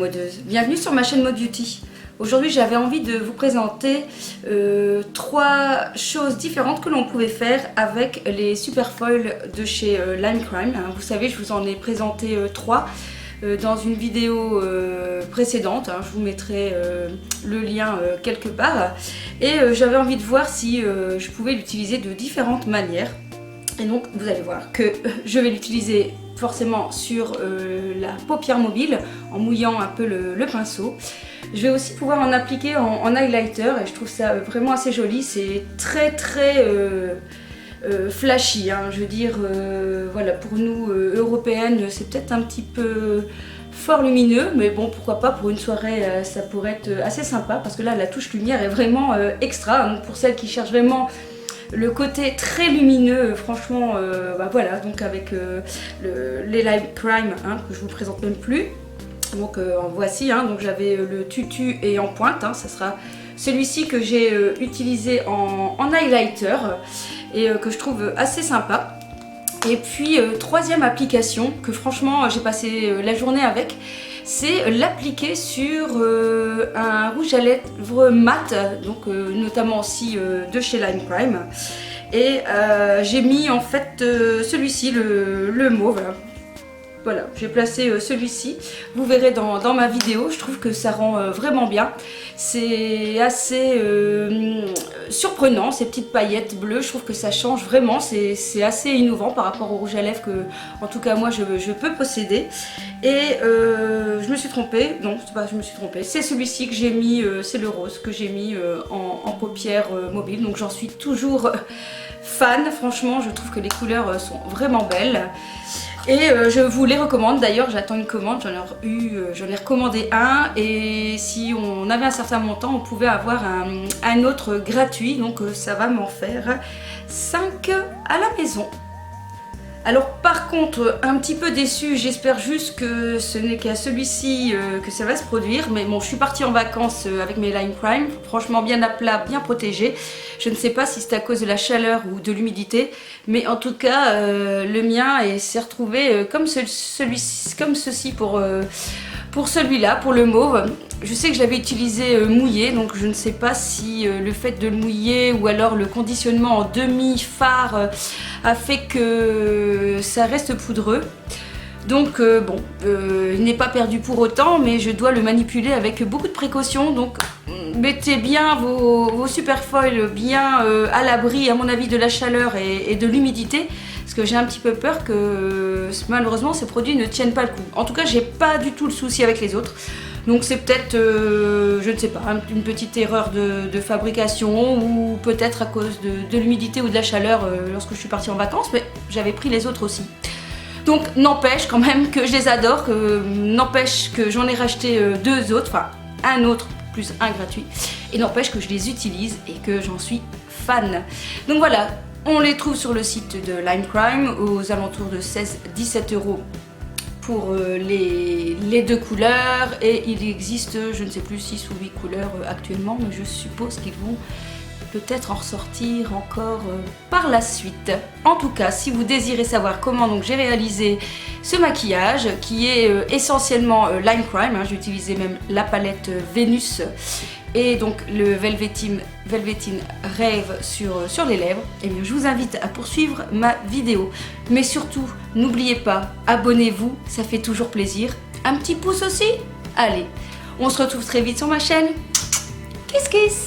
modeuses, bienvenue sur ma chaîne Mode Beauty. Aujourd'hui j'avais envie de vous présenter 3 choses différentes que l'on pouvait faire avec les Superfoil de chez Lime Crime. Vous savez, je vous en ai présenté 3 dans une vidéo précédente, je vous mettrai le lien quelque part. Et j'avais envie de voir si je pouvais l'utiliser de différentes manières. Et donc vous allez voir que je vais l'utiliser forcément sur la paupière mobile en mouillant un peu le pinceau. Je vais aussi pouvoir en appliquer en highlighter et je trouve ça vraiment assez joli. C'est très flashy, je veux dire, voilà, pour nous européennes c'est peut-être un petit peu fort lumineux, mais bon, pourquoi pas, pour une soirée ça pourrait être assez sympa, parce que là la touche lumière est vraiment extra, donc pour celles qui cherchent vraiment le côté très lumineux, franchement, voilà, donc avec les Lime Crime que je vous présente même plus. Donc voici, donc j'avais le tutu et en pointe, ça sera celui-ci que j'ai utilisé en highlighter et que je trouve assez sympa. Et puis troisième application que franchement j'ai passé la journée avec, c'est l'appliquer sur un rouge à lèvres mat, donc notamment aussi de chez Lime Crime. Et j'ai mis en fait celui-ci, le mauve. Voilà, j'ai placé celui-ci, vous verrez dans ma vidéo, je trouve que ça rend vraiment bien. C'est assez surprenant, ces petites paillettes bleues, je trouve que ça change vraiment, c'est assez innovant par rapport au rouge à lèvres que, en tout cas moi, je peux posséder. Et je me suis trompée, non, c'est pas je me suis trompée, c'est celui-ci que j'ai mis, c'est le rose que j'ai mis en paupière mobile, donc j'en suis toujours fan, franchement, je trouve que les couleurs sont vraiment belles. Et je vous les recommande, d'ailleurs j'attends une commande, j'en ai recommandé un, et si on avait un certain montant on pouvait avoir un autre gratuit, donc ça va m'en faire 5 à la maison. Alors par contre, un petit peu déçue, j'espère juste que ce n'est qu'à celui-ci que ça va se produire, mais bon, je suis partie en vacances avec mes Lime Crime, franchement bien à plat, bien protégé. Je ne sais pas si c'est à cause de la chaleur ou de l'humidité, mais en tout cas le mien s'est retrouvé comme ceci pour celui-là, pour le mauve. Je sais que je l'avais utilisé mouillé, donc je ne sais pas si le fait de le mouiller ou alors le conditionnement en demi-fard a fait que ça reste poudreux. Donc il n'est pas perdu pour autant, mais je dois le manipuler avec beaucoup de précautions. Donc mettez bien vos Superfoil bien à l'abri, à mon avis, de la chaleur et de l'humidité, parce que j'ai un petit peu peur que malheureusement ces produits ne tiennent pas le coup. En tout cas, j'ai pas du tout le souci avec les autres. Donc c'est peut-être, je ne sais pas, une petite erreur de fabrication, ou peut-être à cause de l'humidité ou de la chaleur lorsque je suis partie en vacances, mais j'avais pris les autres aussi. Donc n'empêche quand même que je les adore, n'empêche que j'en ai racheté 2 autres, enfin un autre plus un gratuit, et n'empêche que je les utilise et que j'en suis fan. Donc voilà, on les trouve sur le site de Lime Crime aux alentours de 16-17 € pour les 2 couleurs, et il existe, je ne sais plus, 6 ou 8 couleurs actuellement, mais je suppose qu'ils vont peut-être en ressortir encore par la suite. En tout cas, si vous désirez savoir comment donc j'ai réalisé ce maquillage, qui est essentiellement Lime Crime, j'ai utilisé même la palette Vénus et donc le Velvetine Rêve sur les lèvres, et bien je vous invite à poursuivre ma vidéo. Mais surtout, n'oubliez pas, abonnez-vous, ça fait toujours plaisir. Un petit pouce aussi. Allez, on se retrouve très vite sur ma chaîne. Kiss kiss.